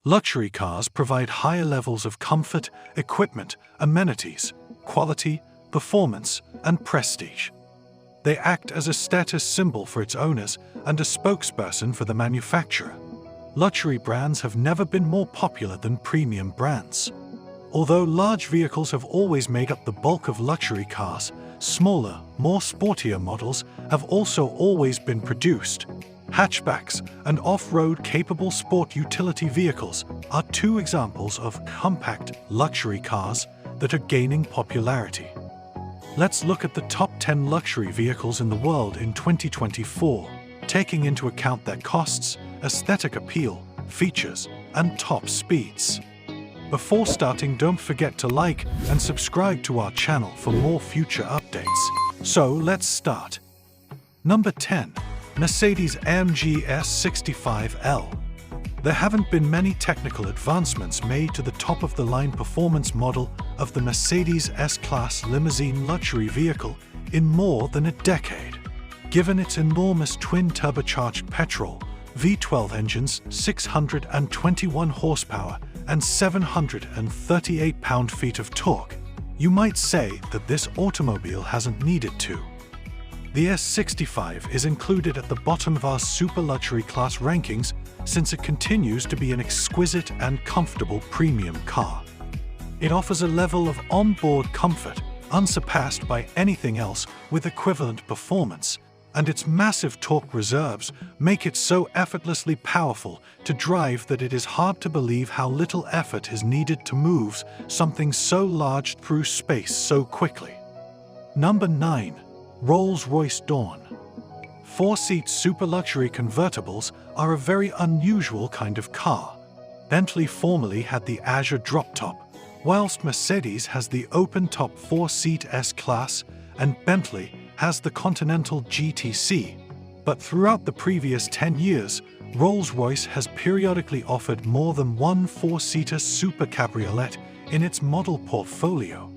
Luxury cars provide higher levels of comfort, equipment, amenities, quality, performance, and prestige. They act as a status symbol for its owners and a spokesperson for the manufacturer. Luxury brands have never been more popular than premium brands. Although large vehicles have always made up the bulk of luxury cars, smaller, more sportier models have also always been produced. Hatchbacks and off-road capable sport utility vehicles are two examples of compact luxury cars that are gaining popularity. Let's look at the top 10 luxury vehicles in the world in 2024, taking into account their costs, aesthetic appeal, features, and top speeds. Before starting, don't forget to like and subscribe to our channel for more future updates. So let's start. Number 10. Mercedes-AMG S65 L. There haven't been many technical advancements made to the top-of-the-line performance model of the Mercedes S-Class limousine luxury vehicle in more than a decade. Given its enormous twin-turbocharged petrol V12 engines, 621 horsepower, and 738 pound-feet of torque, you might say that this automobile hasn't needed to. The S65 is included at the bottom of our super luxury class rankings since it continues to be an exquisite and comfortable premium car. It offers a level of onboard comfort unsurpassed by anything else with equivalent performance, and its massive torque reserves make it so effortlessly powerful to drive that it is hard to believe how little effort is needed to move something so large through space so quickly. Number 9. Rolls-Royce Dawn. Four-seat super luxury convertibles are a very unusual kind of car. Bentley formerly had the Azure drop top, whilst Mercedes has the open-top four-seat S-Class and Bentley has the Continental GTC. But throughout the previous 10 years, Rolls-Royce has periodically offered more than one four-seater super cabriolet in its model portfolio.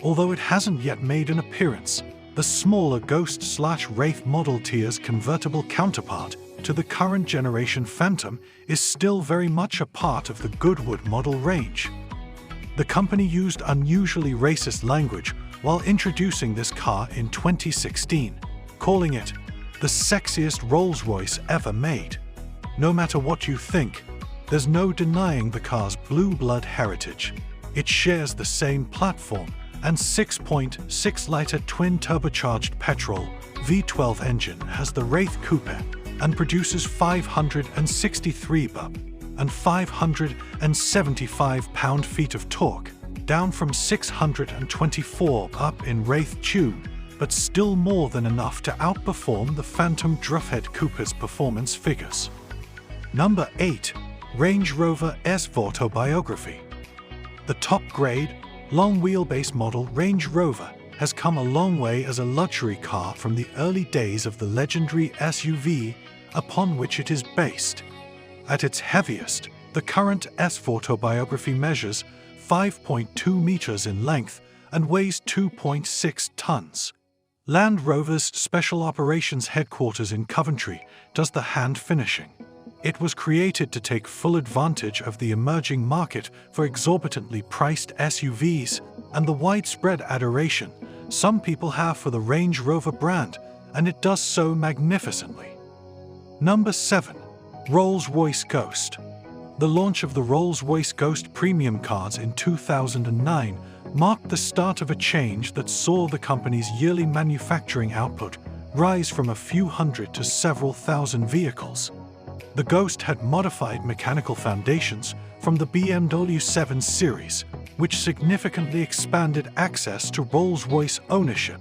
Although it hasn't yet made an appearance, the smaller Ghost/Wraith Model T's convertible counterpart to the current generation Phantom is still very much a part of the Goodwood model range. The company used unusually racist language while introducing this car in 2016, calling it the sexiest Rolls-Royce ever made. No matter what you think, there's no denying the car's blue blood heritage. It shares the same platform and 6.6-liter twin-turbocharged petrol V12 engine has the Wraith Coupe and produces 563 bp and 575 pound-feet of torque, down from 624 bp in Wraith Tune, but still more than enough to outperform the Phantom Drufhead Coupe's performance figures. Number 8. Range Rover S Autobiography. The top-grade, long-wheelbase model Range Rover has come a long way as a luxury car from the early days of the legendary SUV upon which it is based. At its heaviest, the current S Autobiography measures 5.2 meters in length and weighs 2.6 tons. Land Rover's Special Operations Headquarters in Coventry does the hand finishing. It was created to take full advantage of the emerging market for exorbitantly priced SUVs and the widespread adoration some people have for the Range Rover brand, and it does so magnificently. Number 7. Rolls-Royce Ghost. The launch of the Rolls-Royce Ghost premium cars in 2009 marked the start of a change that saw the company's yearly manufacturing output rise from a few hundred to several thousand vehicles. The Ghost had modified mechanical foundations from the BMW 7 Series, which significantly expanded access to Rolls-Royce ownership.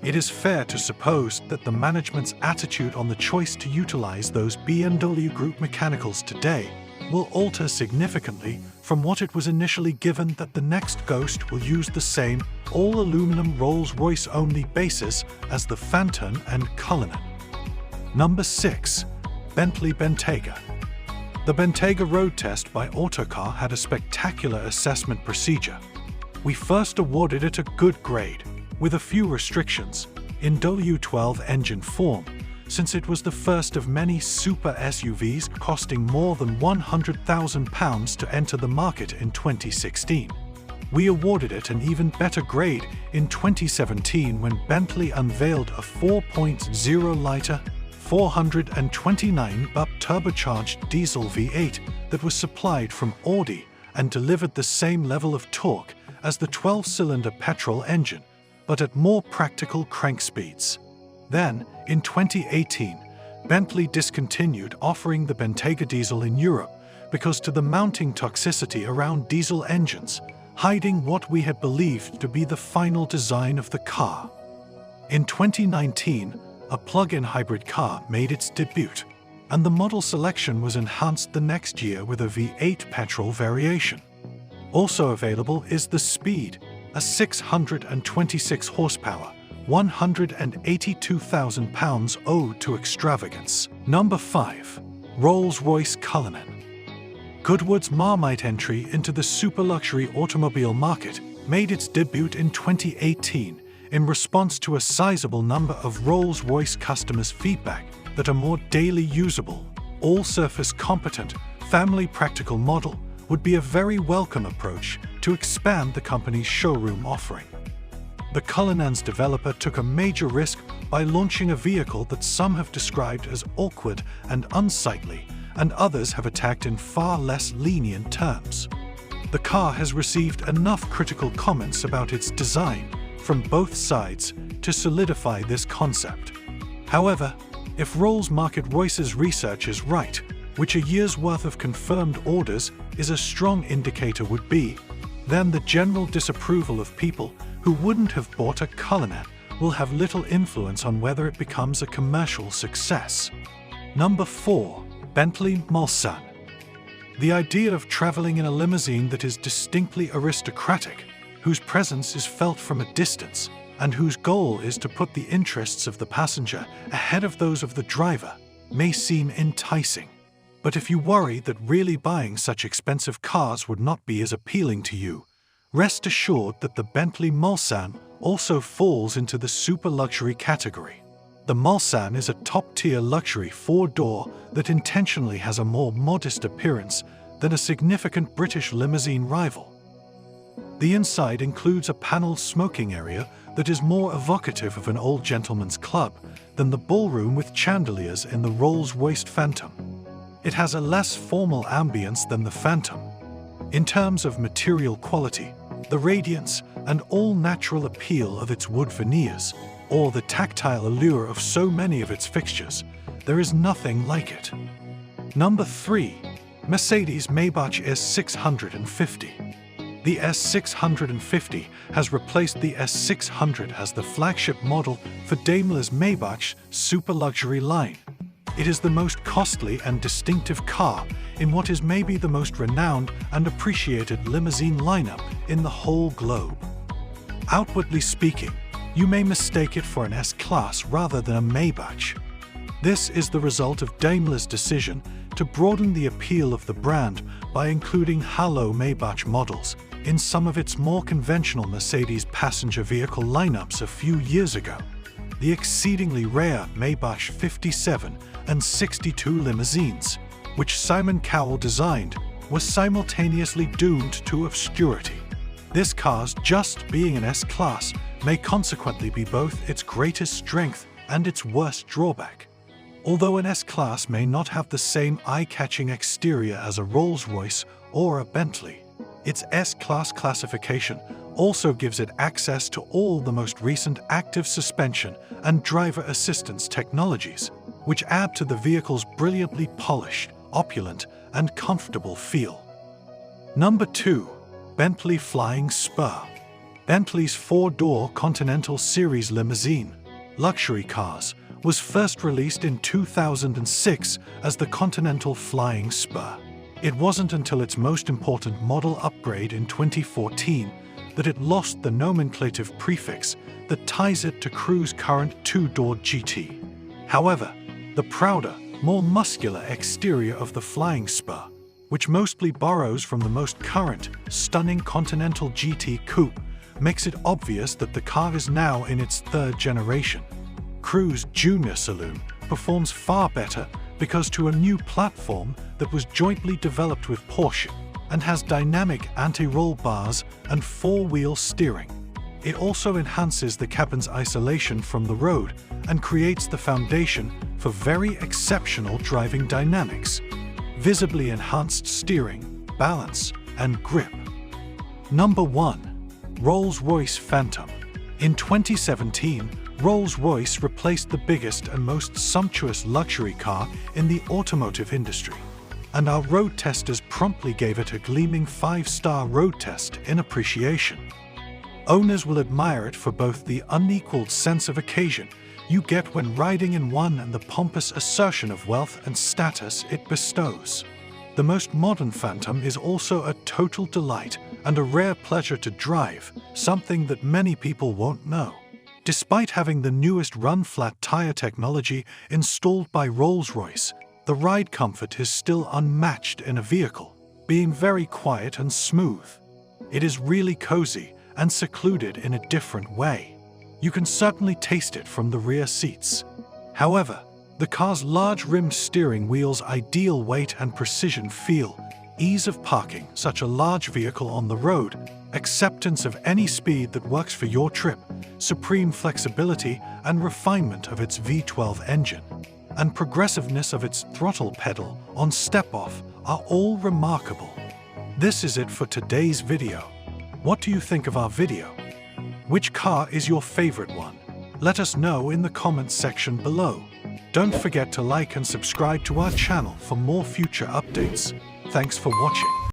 It is fair to suppose that the management's attitude on the choice to utilize those BMW Group mechanicals today will alter significantly from what it was initially given that the next Ghost will use the same all-aluminum Rolls-Royce-only basis as the Phantom and Cullinan. Number 6. Bentley Bentayga. The Bentayga road test by Autocar had a spectacular assessment procedure. We first awarded it a good grade, with a few restrictions, in W12 engine form, since it was the first of many super SUVs costing more than £100,000 to enter the market in 2016. We awarded it an even better grade in 2017 when Bentley unveiled a 4.0-litre, 429 BP turbocharged diesel V8 that was supplied from Audi and delivered the same level of torque as the 12-cylinder petrol engine, but at more practical crank speeds. Then, in 2018, Bentley discontinued offering the Bentayga diesel in Europe because of the mounting toxicity around diesel engines, hiding what we had believed to be the final design of the car. In 2019, a plug-in hybrid car made its debut, and the model selection was enhanced the next year with a V8 petrol variation. Also available is the Speed, a 626 horsepower, 182,000 ode to extravagance. Number 5. Rolls-Royce Cullinan. Goodwood's Marmite entry into the super-luxury automobile market made its debut in 2018 in response to a sizable number of Rolls-Royce customers' feedback that a more daily usable, all-surface competent, family-practical model would be a very welcome approach to expand the company's showroom offering. The Cullinan's developer took a major risk by launching a vehicle that some have described as awkward and unsightly, and others have attacked in far less lenient terms. The car has received enough critical comments about its design from both sides to solidify this concept. However, if Rolls-Royce's research is right, which a year's worth of confirmed orders is a strong indicator would be, then the general disapproval of people who wouldn't have bought a Cullinan will have little influence on whether it becomes a commercial success. Number 4. Bentley Mulsanne. The idea of traveling in a limousine that is distinctly aristocratic, whose presence is felt from a distance, and whose goal is to put the interests of the passenger ahead of those of the driver, may seem enticing. But if you worry that really buying such expensive cars would not be as appealing to you, rest assured that the Bentley Mulsanne also falls into the super luxury category. The Mulsanne is a top-tier luxury four-door that intentionally has a more modest appearance than a significant British limousine rival. The inside includes a paneled smoking area that is more evocative of an old gentleman's club than the ballroom with chandeliers in the Rolls-Royce Phantom. It has a less formal ambience than the Phantom. In terms of material quality, the radiance and all-natural appeal of its wood veneers, or the tactile allure of so many of its fixtures, there is nothing like it. Number 3. Mercedes-Maybach S650. The S650 has replaced the S600 as the flagship model for Daimler's Maybach's super luxury line. It is the most costly and distinctive car in what is maybe the most renowned and appreciated limousine lineup in the whole globe. Outwardly speaking, you may mistake it for an S-Class rather than a Maybach. This is the result of Daimler's decision to broaden the appeal of the brand by including halo Maybach models in some of its more conventional Mercedes passenger vehicle lineups a few years ago. The exceedingly rare Maybach 57 and 62 limousines, which Simon Cowell designed, was simultaneously doomed to obscurity. This car's just being an S-Class may consequently be both its greatest strength and its worst drawback. Although an S-Class may not have the same eye-catching exterior as a Rolls-Royce or a Bentley, its S-Class classification also gives it access to all the most recent active suspension and driver assistance technologies, which add to the vehicle's brilliantly polished, opulent, and comfortable feel. Number 2. Bentley Flying Spur. Bentley's four-door Continental Series limousine, luxury cars, was first released in 2006 as the Continental Flying Spur. It wasn't until its most important model upgrade in 2014 that it lost the nomenclative prefix that ties it to Cruise current two-door GT. However, the prouder, more muscular exterior of the Flying Spur, which mostly borrows from the most current, stunning Continental GT coupe, makes it obvious that the car is now in its third generation. Cruise Junior Saloon performs far better because to a new platform that was jointly developed with Porsche and has dynamic anti-roll bars and four-wheel steering. It also enhances the cabin's isolation from the road and creates the foundation for very exceptional driving dynamics, visibly enhanced steering, balance, and grip. Number 1. Rolls-Royce Phantom. In 2017, Rolls-Royce replaced the biggest and most sumptuous luxury car in the automotive industry, and our road testers promptly gave it a gleaming 5-star road test in appreciation. Owners will admire it for both the unequaled sense of occasion you get when riding in one and the pompous assertion of wealth and status it bestows. The most modern Phantom is also a total delight and a rare pleasure to drive, something that many people won't know. Despite having the newest run-flat tire technology installed by Rolls-Royce, the ride comfort is still unmatched in a vehicle, being very quiet and smooth. It is really cozy and secluded in a different way. You can certainly taste it from the rear seats. However, the car's large-rimmed steering wheel's ideal weight and precision feel, ease of parking such a large vehicle on the road, acceptance of any speed that works for your trip, supreme flexibility and refinement of its V12 engine, and progressiveness of its throttle pedal on step-off are all remarkable. This is it for today's video. What do you think of our video? Which car is your favorite one? Let us know in the comments section below. Don't forget to like and subscribe to our channel for more future updates. Thanks for watching.